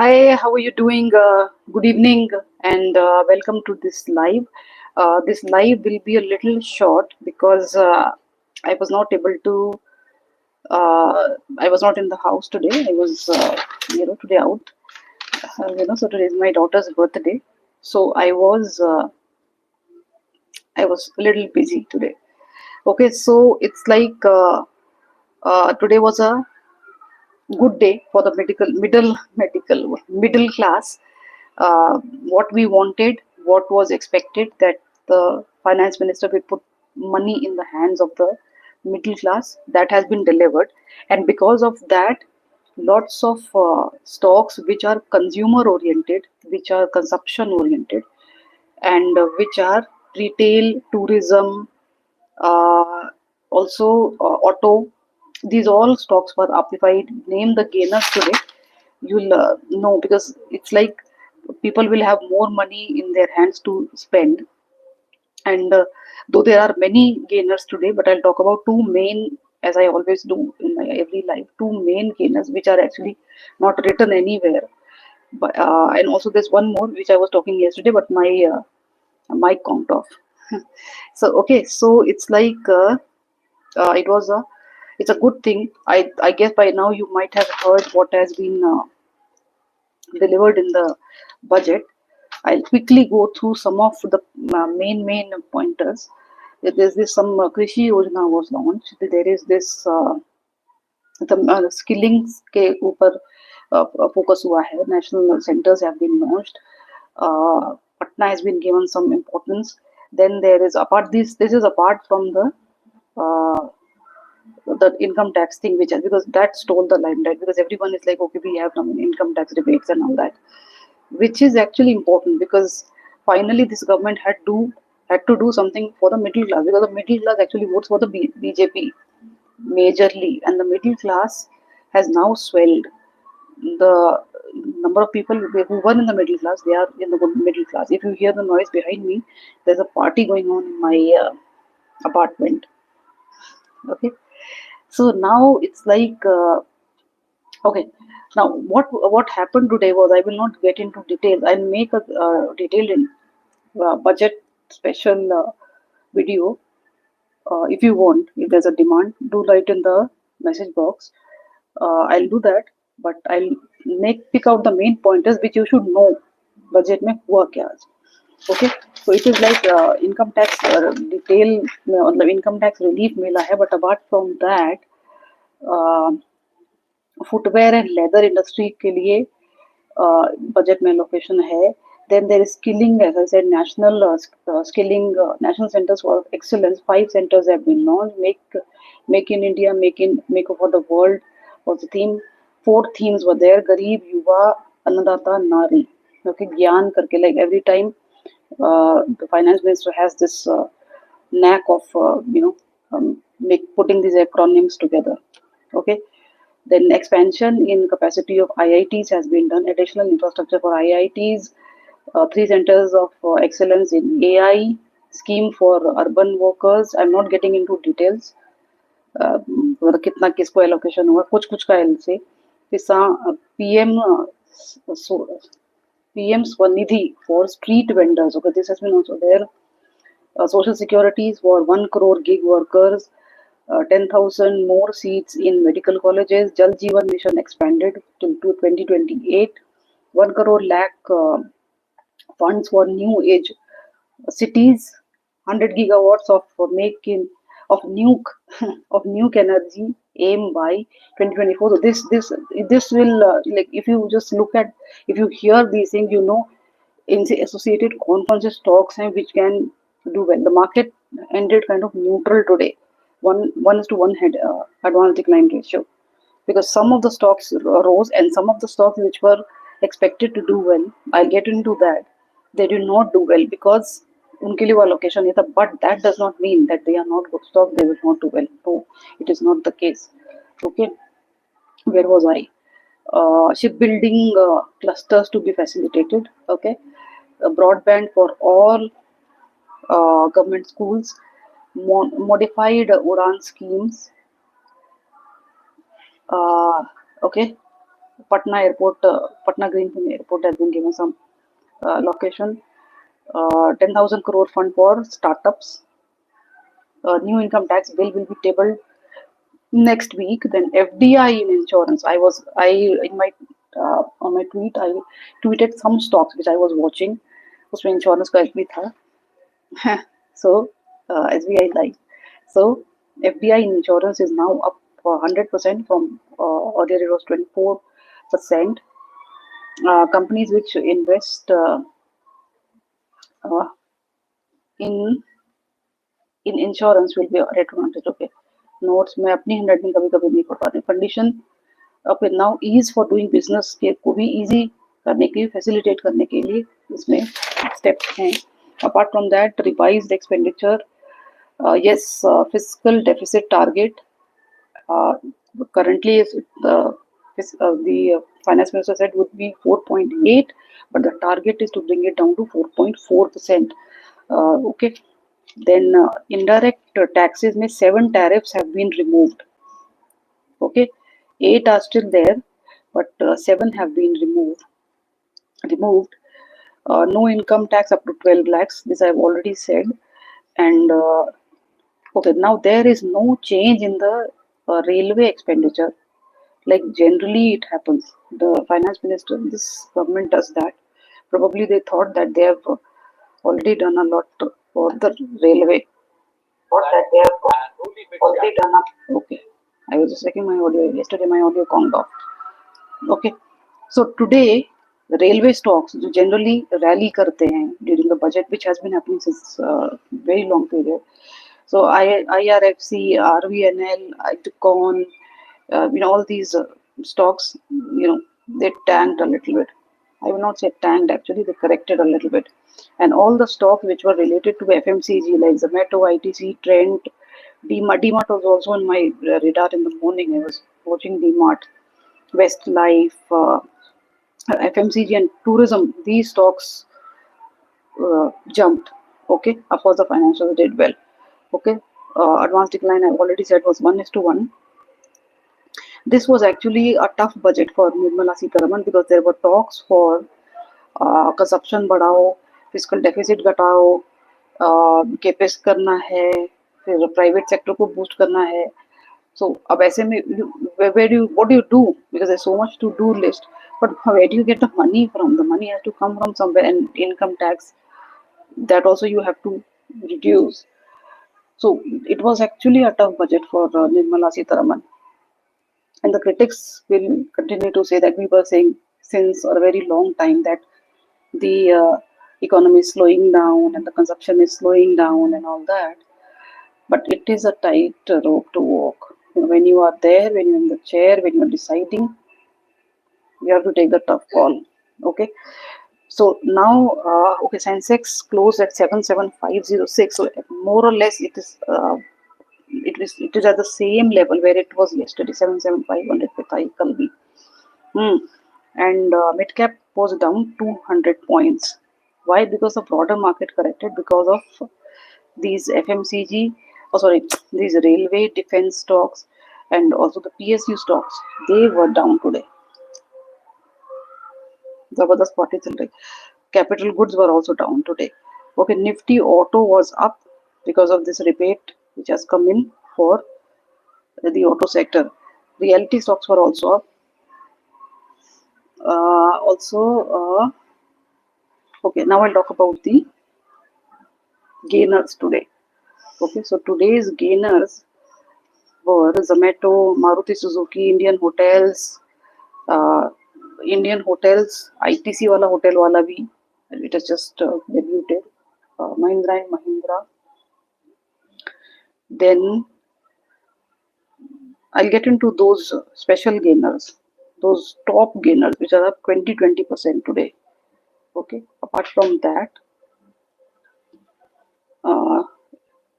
Hi, how are you doing? Good evening and welcome to this live. This live will be a little short because I was not able to, I was not in the house today. I was, today out. So today is my daughter's birthday. So I was a little busy today. Okay, so it's like today was a good day for the middle class. What we wanted, what was expected, that the finance minister will put money in the hands of the middle class, that has been delivered. And because of that, lots of stocks which are consumer oriented, which are consumption oriented, and which are retail, tourism, uh, also auto. These all stocks were up. If I name the gainers today, you'll know, because it's like people will have more money in their hands to spend. And though there are many gainers today, but I'll talk about two main, as I always do in my every life, two main gainers which are actually not written anywhere. But and also there's one more which I was talking yesterday, but my mic count off. So okay, so it's like it was a it's a good thing. I guess by now you might have heard what has been delivered in the budget. I'll quickly go through some of the main pointers. There's this some Krishi Yojana was launched. There is this the skilling के ऊपर focus हुआ है. National centers have been launched. Patna has been given some importance. Then there is apart this is apart from uh, the income tax thing, which has, because that stole the limelight, because everyone is like, okay, we have some income tax rebates and all that, which is actually important, because finally this government had to do something for the middle class, because the middle class actually votes for the BJP majorly, and the middle class has now swelled. The number of people who were in the middle class, they are in the middle class. If you hear the noise behind me, there's a party going on in my apartment. Okay, so now it's like okay. Now what happened today was, I will not get into details. I'll make a detailed budget special video. If you want, if there's a demand, do write in the message box. I'll do that, but I'll make pick out the main pointers which you should know. Budget में हुआ क्या आज? Okay, so it is like income tax detail, मतलब income tax relief मिला है, but apart from that, uh, footwear and leather industry के लिए budget में लोकेशन है. Then there is skilling, as I said, national skilling, national centers for excellence. 5 centers have been launched. Make in India, make for the world was the theme. 4 themes were there: Garib, Yuva, Annadata, Nari. Okay, Gyan karke, like every time the finance minister has this knack of putting these acronyms together. Okay, then expansion in capacity of IITs has been done. Additional infrastructure for IITs, 3 centers of excellence in AI, scheme for urban workers. I'm not getting into details. मतलब कितना किसको allocation हुआ, कुछ कुछ का L से. PM PM Swanidhi for street vendors. Okay, this has been also there. Social securities for 1 crore gig workers, 10,000 more seats in medical colleges. Jal Jeevan Mission expanded to 2028. 1 crore lakh funds for new age cities. 100 gigawatts of make in of nuke of nuke energy aim by 2024. So this will like, if you just look at, if you hear these things, you know, in the associated conferences stocks and which can do well. The market ended kind of neutral today, one is to one head advance decline ratio, because some of the stocks rose and some of the stocks which were expected to do well, I'll get into that, they did not do well because उनके लिए वो allocation नहीं था. But that does not mean that they are not good stock, they will not do well. No, it is not the case. Okay, where was I? Shipbuilding clusters to be facilitated. Okay, broadband for all government schools, modified Udan schemes. Okay, Patna Airport, Patna Greenfield Airport has been given some location. 10,000 crore fund for startups. New income tax bill will be tabled next week. Then FDI in insurance. I in my on my tweet I tweeted some stocks which I was watching. उसमें insurance का एक भी था. So SBI Life. So FDI in insurance is now up 100% from earlier it was 24%. Companies which invest uh, in insurance will be advantage. Okay, notes में अपनी handwriting कभी कभी नहीं पढ़ पाती. Condition okay, now ease for doing business के को भी इजी करने के लिए, फैसिलिटेट करने के लिए इसमें स्टेप्स हैं. Apart from that, revised expenditure, yes, fiscal deficit target currently is the finance minister said would be 4.8, but the target is to bring it down to 4.4%. Okay. Then indirect taxes में 7 tariffs have been removed. Okay, 8 are still there, but 7 have been removed. No income tax up to 12 lakhs. This I've already said. And okay, now there is no change in the railway expenditure. Like generally it happens. The finance minister, this government does that. Probably they thought that they have already done a lot for the railway. What that they have already done up. Okay, I was just checking my audio. Yesterday my audio conked off. Okay, so today the railway stocks जो generally rally करते हैं during the budget, which has been happening since very long period. So IRFC, RVNL, Comm, all these stocks, they tanked a little bit. I will not say tanked, actually they corrected a little bit. And all the stocks which were related to FMCG like Zomato, ITC, Trent, DMart was also in my radar in the morning. I was watching DMart, Westlife, FMCG and tourism. These stocks jumped. Okay, of course the financials did well. Okay, advanced decline I already said was 1:1. This was actually a tough budget for Nirmala Sitharaman because there were talks for consumption बढ़ाओ, fiscal deficit घटाओ, capex करना है, फिर private sector को boost करना है. So अब ऐसे में what do you do? Because there's so much to do list. But where do you get the money from? The money has to come from somewhere, and income tax, that also you have to reduce. So it was actually a tough budget for Nirmala Sitharaman. And the critics will continue to say that we were saying since a very long time that the economy is slowing down and the consumption is slowing down and all that. But it is a tight rope to walk. When you are there, when you're in the chair, when you're deciding, you have to take the tough call. Okay. So now, okay, Sensex closed at 77,506. So more or less, it is at the same level where it was yesterday, 77,500 पे कल भी. And mid cap was down 200 points. Why? Because the broader market corrected because of these FMCG, these railway defense stocks and also the PSU stocks. They were down today. Zabardast party chal rahi. Capital goods were also down today. Okay, Nifty Auto was up because of this rebate which has come in for the auto sector. Realty stocks were also up. Okay, now I'll talk about the gainers today. Okay, so today's gainers were Zomato, Maruti Suzuki, Indian Hotels, ITC wala hotel wala bhi, it has just debuted, Mahindra and Mahindra. Then I'll get into those special gainers, those top gainers which are up 20% today. Okay, apart from that,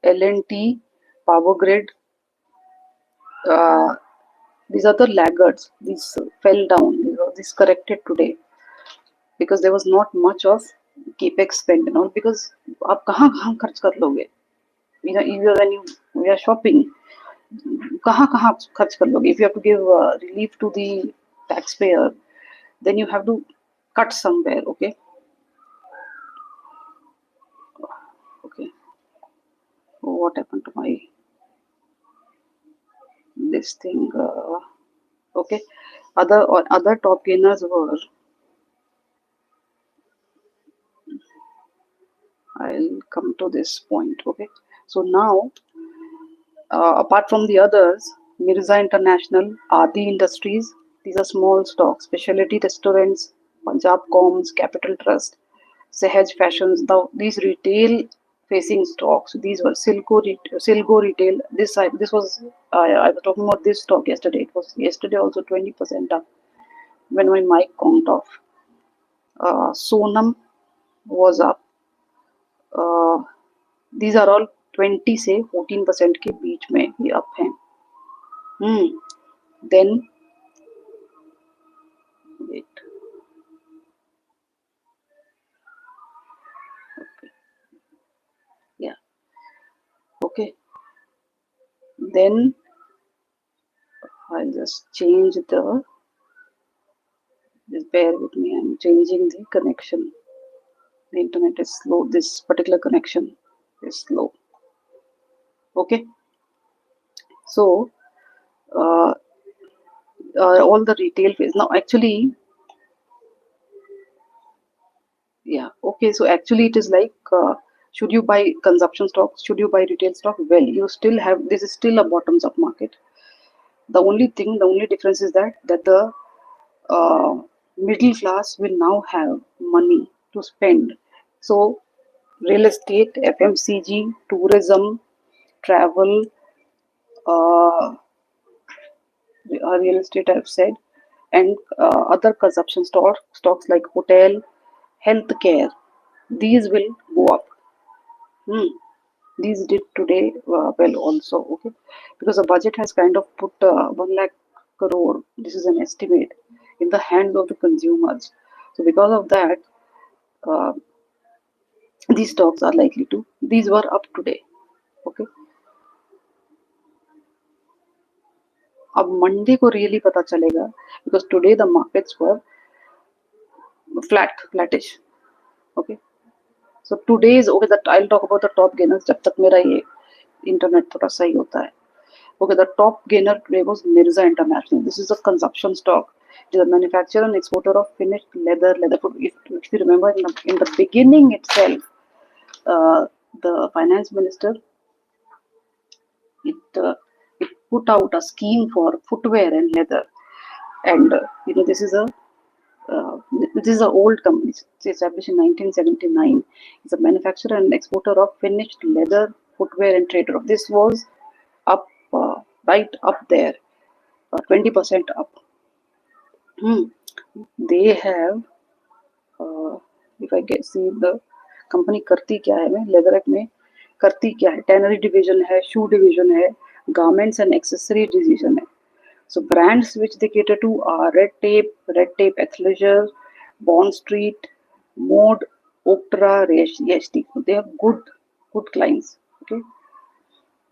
L&T, Power Grid, these are the laggards. These fell down. This corrected today because there was not much of capex spend and all. Because आप कहाँ खर्च कर लोगे? When you are shopping, कहाँ खर्च कर लोगे? If you have to give relief to the taxpayer, then you have to cut somewhere. Okay. What happened to my this thing? Okay. Other top gainers were, I'll come to this point. Okay. So now, apart from the others, Mirza International, Adi Industries, these are small stocks, specialty restaurants, Punjab Comms, Capital Trust, Sahaj Fashions. Now these retail facing stocks, these were Silco Retail. This was I was talking about this stock yesterday. It was yesterday also 20% up when my mic conked off. Sonam was up. Uh, these are all 20 से 14% के बीच में ये up हैं. Then wait. Okay. Yeah. Okay. Then I'll just change the. Just bear with me. I'm changing the connection. The internet is slow. This particular connection is slow. Okay. So uh, all the retail phase now actually. Yeah. Okay. So actually, it is like, should you buy consumption stocks? Should you buy retail stock? Well, you still have, this is still a bottoms up market. The only difference is that the uh, middle class will now have money to spend. So real estate, FMCG, tourism, travel, uh, real estate I've said, and other consumption stocks like hotel, healthcare, these will go up. Hmm. These did today well also, okay, because the budget has kind of put 1 lakh crore, this is an estimate, in the hands of the consumers. So because of that, uh, these stocks are likely to, these were up today. Okay. अब Monday को really पता चलेगा, because today the markets were flattish. Okay. So today's, okay, that I'll talk about the top gainers जब तक मेरा ये internet थोड़ा सही होता है. Okay, the top gainer today was Mirza International. This is a consumption stock. It is a manufacturer and exporter of finished leather food. If you remember, in the beginning itself, the finance minister, it put out a scheme for footwear and leather, and uh, this is an old company. It's established in 1979. It's a manufacturer and exporter of finished leather footwear and trader. This was up, right up there, 20% up. They have, if I get see the company करती क्या है, में लेदरक में करती क्या है, tannery division है, शू division है, गारमेंट्स एंड एक्सेसरी डिवीजन है. So brands which they cater to are Red Tape Athleisure, Bond Street, Mode, Oktra, Yeshti. They have good clients. Okay.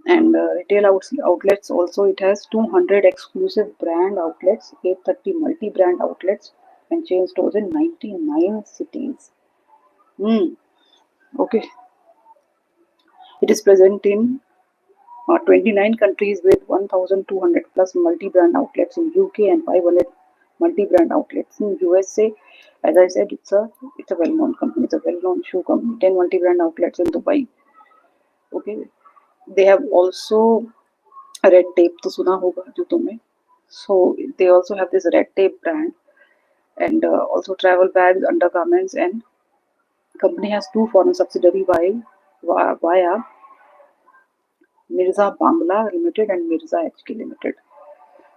And retail outlets also, it has 200 exclusive brand outlets, 830 multi-brand outlets, and chain stores in 99 cities. Okay. It is present in 29 countries with 1,200 plus multi-brand outlets in UK and 500 multi-brand outlets in USA. As I said, it's a well-known company. It's a well-known shoe company. 10 multi-brand outlets in Dubai. Okay. They have also Red Tape, तो सुना होगा जो तुम्हें. So they also have this Red Tape brand, and also travel bags, undergarments, and company has two foreign subsidiary via Mirza Bangla Limited and Mirza HK Limited.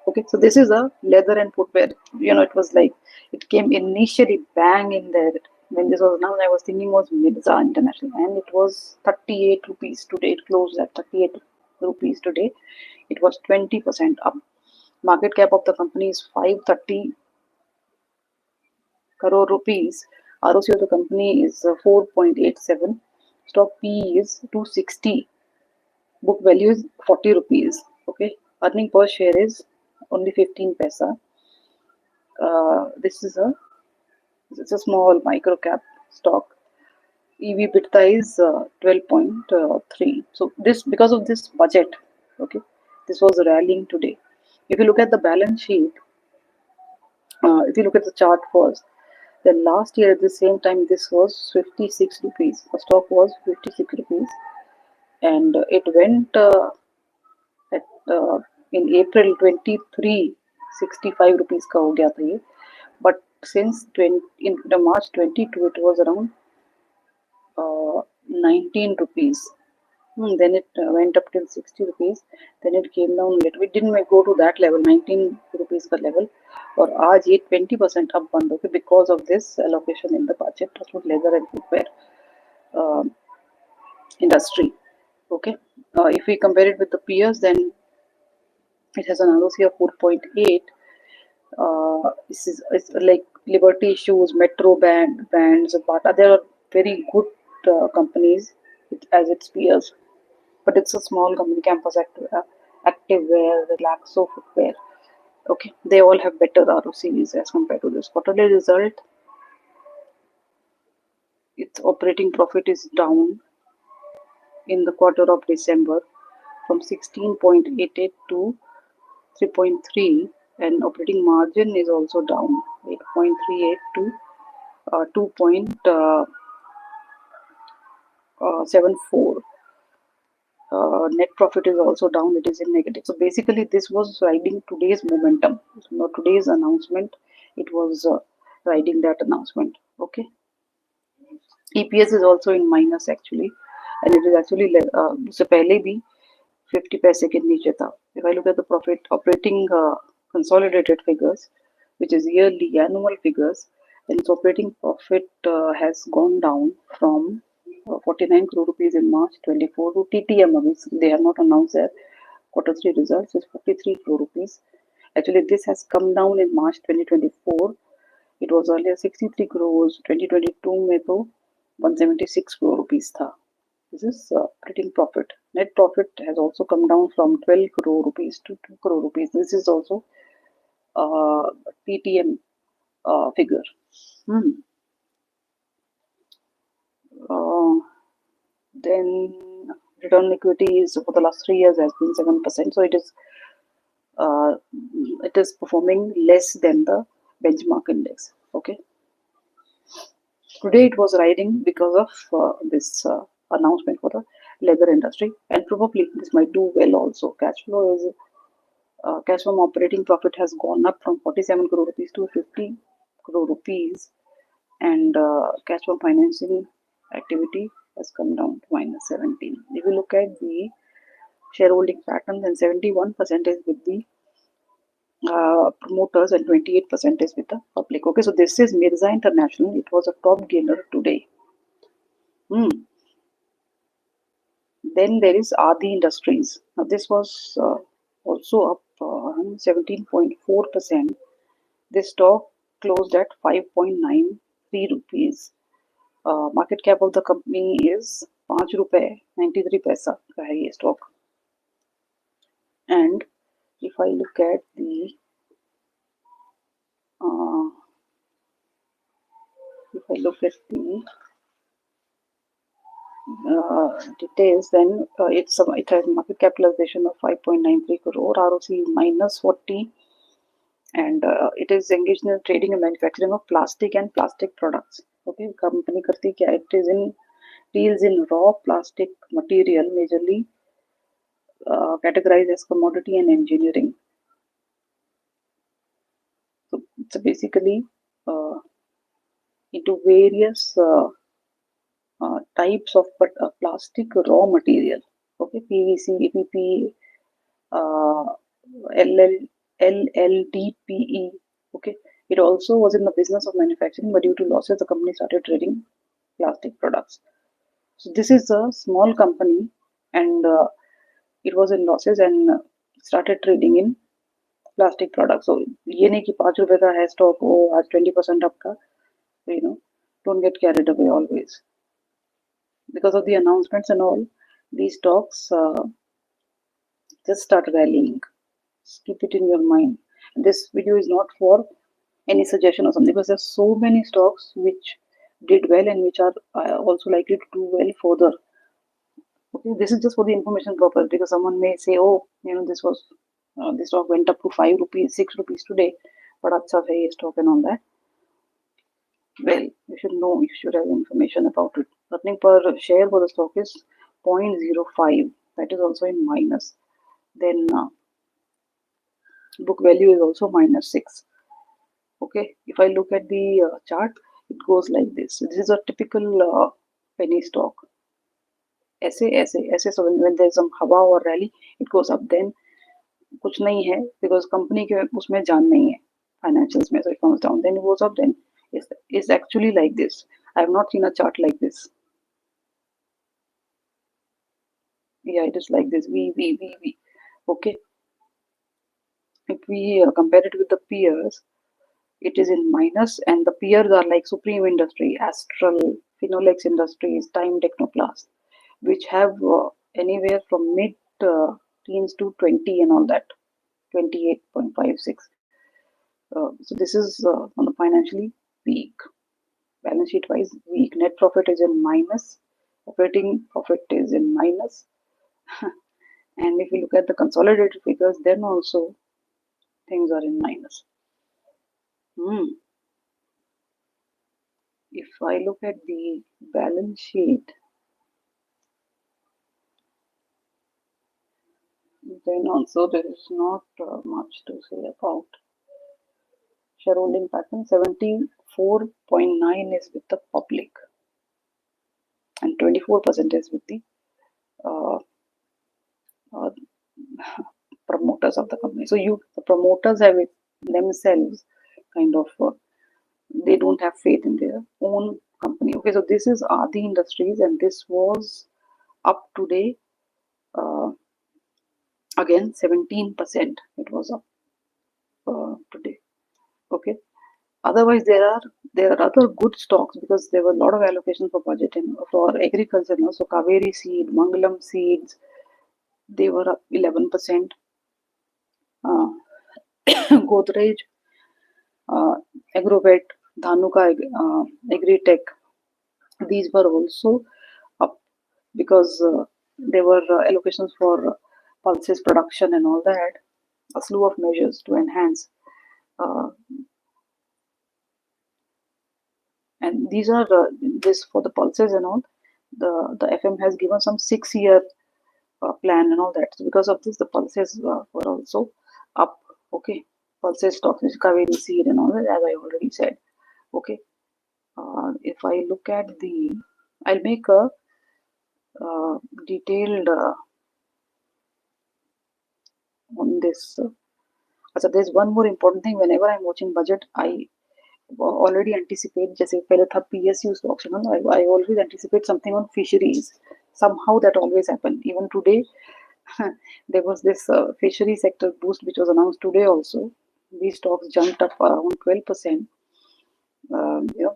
Okay, so this is a leather and footwear. It was like, it came initially bang in there when this was announced. I was thinking was Mirza International, and it was 38 rupees today. It closed at 38 rupees today. It was 20% up. Market cap of the company is 530 crore rupees. ROC of the company is 4.87. Stock P is 260. Book value is 40 rupees. Okay. Earning per share is only 15 paisa. This is a small micro cap stock. EBITDA is 12.3. So this, because of this budget, okay, this was rallying today. If you look at the balance sheet, if you look at the chart first, then last year at the same time this was 56 rupees. The stock was 56 rupees, and it went at in April 23 65 rupees का हो गया था ये. But since 20, in the March 22 it was around 19 rupees. Then it went up till 60 rupees. Then it came down a little. It didn't go to that level, 19 rupees का level. और आज ये 20% up बंद हो गया because of this allocation in the budget of leather and footwear industry. Okay, if we compare it with the peers, then it has an ROC of 4.8. This is, it's like Liberty Shoes, Metro brands, Bata. They are very good companies as its peers, but it's a small company. Campus Activewear, Relaxo Footwear. Okay, they all have better ROCs as compared to this quarterly result. Its operating profit is down in the quarter of December from 16.88 to 3.3, and operating margin is also down 8.38 to 2.74. Net profit is also down, it is in negative. So basically this was riding today's momentum. So not today's announcement, it was riding that announcement. Okay, EPS is also in minus actually, and it is actually उससे पहले भी 50 पैसे के नीचे था. If I look at the profit operating consolidated figures, which is yearly annual figures, then its operating profit has gone down from 49 crore rupees in March 24 to TTM. They have not announced their quarter 3 results. It's 43 crore rupees. Actually, this has come down in March 2024. It was earlier 63 crores. 2022 में तो 176 crore rupees था. This is operating profit. Net profit has also come down from 12 crore rupees to 2 crore rupees. This is also TTM figure. Then return on equity is for the last 3 years has been 7%. So it is performing less than the benchmark index. Okay. Today it was riding because of this announcement for the leather industry, and probably this might do well also. Cash flow is cash from operating profit has gone up from 47 crore rupees to 50 crore rupees, and cash from financing activity has come down to minus 17. If you look at the shareholding pattern, then 71% is with the promoters and 28% is with the public. Okay, so this is Mirza International. It was a top gainer today. Then there is Adi Industries. Now this was also up 17.4%. This stock closed at 5.93 rupees. Market cap of the company is 5 रुपए 93 पैसा का है ये stock. And if I look at the details, then it has market capitalization of 5.93 crore, ROC minus 40, and it is engaged in trading and manufacturing of plastic and plastic products. Okay, company करती क्या? It deals in raw plastic material, majorly categorized as commodity and engineering. So it's basically into various types of plastic raw material. Okay, PVC, EPP, LLDPE. Okay, it also was in the business of manufacturing, but due to losses, the company started trading plastic products. So this is a small company, and it was in losses and started trading in plastic products. So ये नहीं कि 5 रुपए का है stock, oh आज 20% up का, don't get carried away always. Because of the announcements and all, these stocks just start rallying. Just keep it in your mind. And this video is not for Any suggestion or something? Because there's so many stocks which did well and which are also likely to do well further. Okay, this is just for the information purpose, because someone may say, oh, this stock went up to 5 rupees, 6 rupees today, but acha hai ye stock and all that. Well, you should know, you should have information about it. Earning per share for the stock is 0.05. That is also in minus. Then book value is also -6. Okay, if I look at the chart, it goes like this. This is a typical penny stock. ऐसे so when there's some हवा or rally, it goes up. Then कुछ नहीं है, because company के उसमें जान नहीं है financials में, so it comes down, then it goes up. Then it's actually like this. I have not seen a chart like this. Yeah, it is like this. V. Okay, if we compare it with the peers, it is in minus, and the peers are like Supreme Industry, Astral, Phenolics Industries, Time Technoplast, which have anywhere from mid teens to 20 and all that, 28.56. So this is on the financially weak. Balance sheet wise weak. Net profit is in minus. Operating profit is in minus. And if you look at the consolidated figures, then also things are in minus. If I look at the balance sheet, then also there is not much to say about. Shareholding pattern, 74.9 is with the public and 24% is with the promoters of the company. So the promoters have it themselves kind of, they don't have faith in their own company. Okay, so this is Adi Industries, and this was up today. Again 17% it was up today. Okay, otherwise there are other good stocks, because there were a lot of allocation for budget for agriculture now. So Kaveri Seed, Mangalam Seeds, they were up 11%. Godrej, Agrovet, Dhanuka Agritech, these were also up, because there were allocations for pulses production and all that, a slew of measures to enhance. And these are this for the pulses and all. The FM has given some 6-year plan and all that. So because of this, the pulses were also up. Okay, pulses stocks, Kaveri Seed and all that, as I already said. Okay, if I look at I'll make a detailed on this. So there's one more important thing. Whenever I'm watching budget, I already anticipate, जैसे पहले था PSU stocks, I always anticipate something on fisheries. Somehow that always happened. Even today, there was this fishery sector boost which was announced today also. These stocks jumped up around 12%.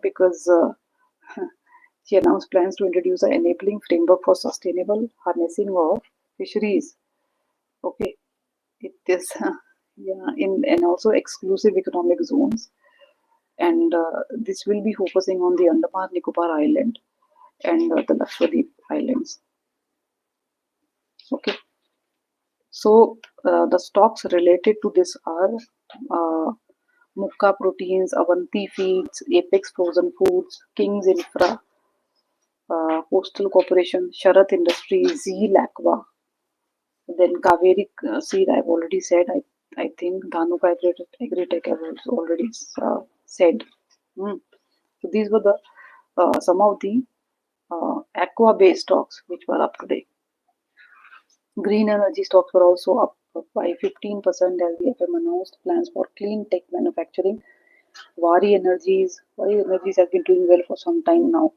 Because she announced plans to introduce an enabling framework for sustainable harnessing of fisheries. Okay, it is and also exclusive economic zones, and this will be focusing on the Andaman Nicobar Island and the Lakshadweep Islands. Okay, so the stocks related to this are Mukka Proteins, Avanti Feeds, Apex Frozen Foods, Kings Infra, Coastal Corporation, Sharat Industries, Zeal Aqua, then Kaveri Seed, I've already said. I think Dhanuka Agritech I've also already said. So these were the some of the aqua based stocks which were up today. Green energy stocks were also up by 15% as the FM announced plans for clean tech manufacturing. Vari Energies has been doing well for some time now.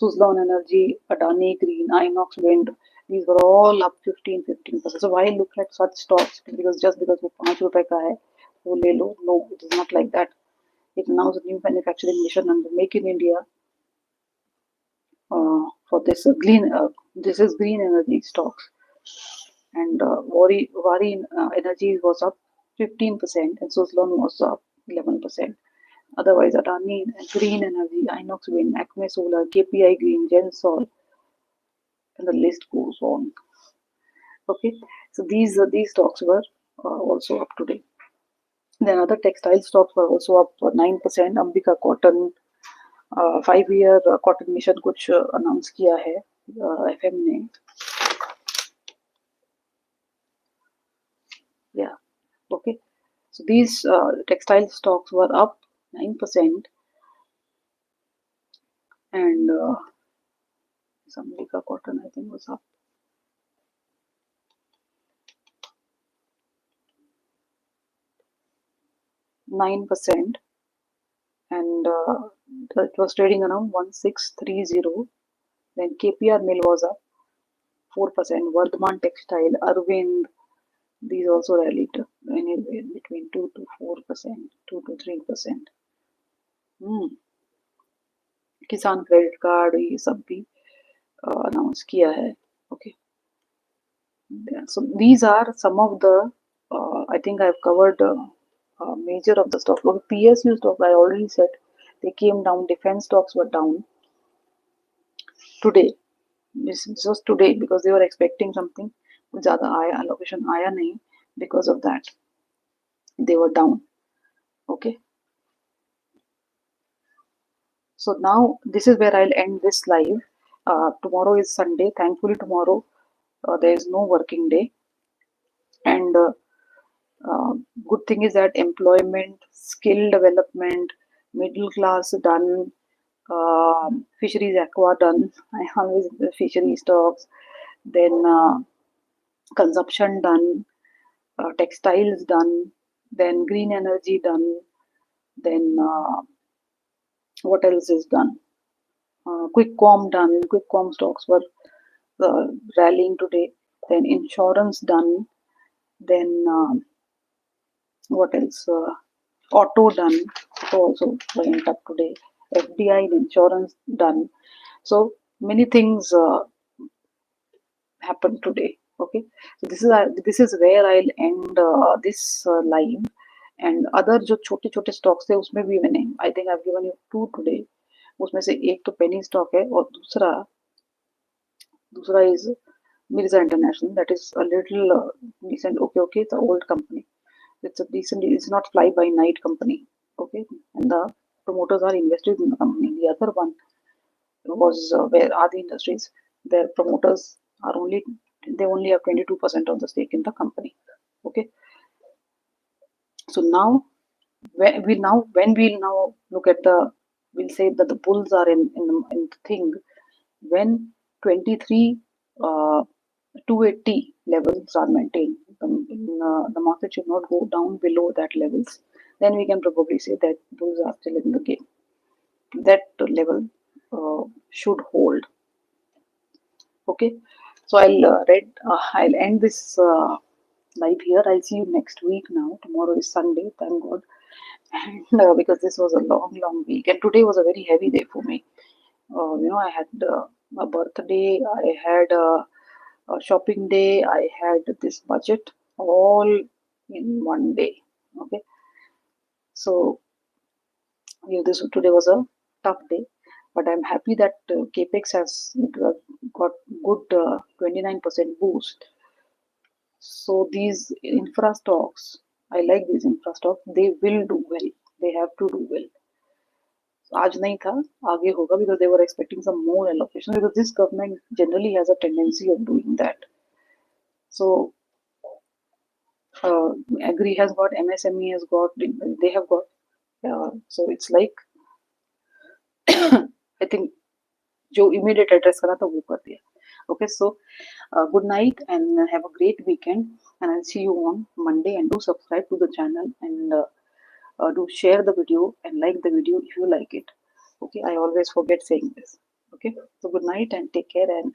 Suzlon Energy, Adani Green, Inox Wind, these were all up 15%. So why look at such stocks? Because just because वो 5 रुपए का है वो ले लो? No, it is not like that. It announced a new manufacturing mission under Make in India. For this this is green energy stocks, and Vari Energy was up 15%, and Suzlon was up 11%. Otherwise, Adani Green Energy, Inox Wind, Acme Solar, KPI Green, Gensol, and the list goes on. Okay, so these stocks were also up today. Then other textile stocks were also up 9%. Ambika Cotton 5 year cotton mission कुछ announce किया है FM ने. Yeah, okay. So these textile stocks were up 9%, and Ambika Cotton I think was up 9%, and it was trading around 1630. Then KPR Mill was up 4%. Vardhman Textile, Arvind, these also rallied anywhere between 2 to 4%, 2 to 3%. किसान credit card ये सब भी announce किया है. Okay. Yeah, so these are some of the I think I've covered major of the stocks. Okay, PSU stock I already said they came down. Defense stocks were down today. This was today because they were expecting something. ज़्यादा आया allocation आया नहीं, because of that they were down. Okay. So now this is where I'll end this live. Tomorrow is Sunday. Thankfully tomorrow there is no working day, and good thing is that employment, skill development, middle class done, fisheries aqua done. I always the fishery stocks. Then consumption done, textiles done, then green energy done, then what else is done? Quick Comm done. Quick Comm stocks were rallying today. Then insurance done. Then what else? Auto done. Auto also went up today. FDI and insurance done. So many things happened today. Okay, so this is where I'll end this live. And other जो छोटे छोटे stocks थे उसमें भी मैंने I think I've given you 2 today. उसमें से एक तो penny stock है और दूसरा is Mirza International. That is a little decent. Okay, it's an old company. It's a decent. It's not fly by night company. Okay, and the promoters are invested in the company. The other one was where Adi Industries. Their promoters are they only have 22% of the stake in the company. Okay. So now when we'll now look at we'll say that the bulls are in the thing when 23 280 levels are maintained. The market should not go down below that levels. Then we can probably say that bulls are still in the game. That level should hold. Okay, so I'll end this live here. I'll see you next week. Now tomorrow is Sunday, thank God, and because this was a long week, and today was a very heavy day for me. I had a birthday, I had a shopping day, I had this budget all in one day. Okay, so today was a tough day, but I'm happy that capex has got good 29% boost. So these infra stocks, I like these infra stocks. They will do well. They have to do well. आज नहीं था, आगे होगा, because they were expecting some more allocation, because this government generally has a tendency of doing that. So Agri has got, MSME has got, they have got. So it's like I think जो immediate address करा था वो कर दिया. Okay, so good night and have a great weekend, and I'll see you on Monday. And do subscribe to the channel, and do share the video and like the video if you like it. Okay, I always forget saying this. Okay, so good night and take care, and